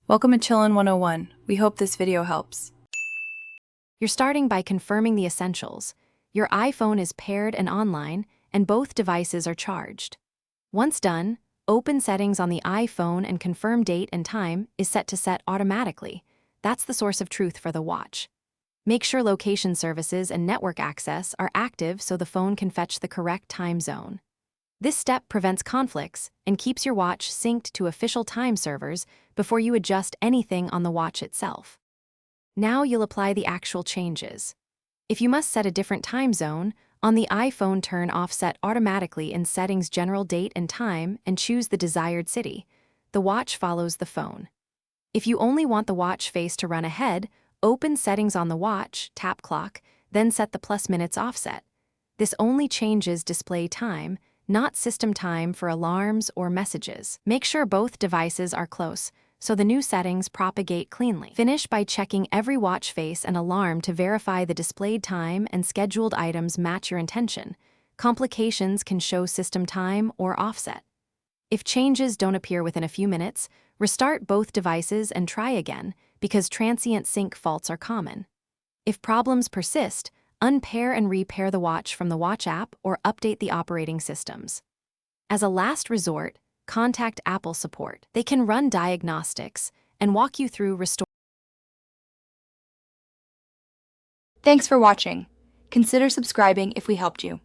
Welcome to Chillin' 101. We hope this video helps. You're starting by confirming the essentials. Your iPhone is paired and online, and both devices are charged. Once done, open settings on the iPhone and confirm date and time is set to set automatically. That's the source of truth for the watch. Make sure location services and network access are active so the phone can fetch the correct time zone. This step prevents conflicts and keeps your watch synced to official time servers before you adjust anything on the watch itself. Now you'll apply the actual changes. If you must set a different time zone, on the iPhone turn Offset automatically in Settings General Date and Time and choose the desired city. The watch follows the phone. If you only want the watch face to run ahead, open Settings on the watch, tap Clock, then set the +minutes offset. This only changes display time, not system time for alarms or messages. Make sure both devices are close, so the new settings propagate cleanly. Finish by checking every watch face and alarm to verify the displayed time and scheduled items match your intention. Complications can show system time or offset. If changes don't appear within a few minutes, restart both devices and try again, because transient sync faults are common. If problems persist, unpair and repair the watch from the watch app or update the operating systems. As a last resort, contact Apple support. They can run diagnostics and walk you through restore. Thanks for watching. Consider subscribing if we helped you.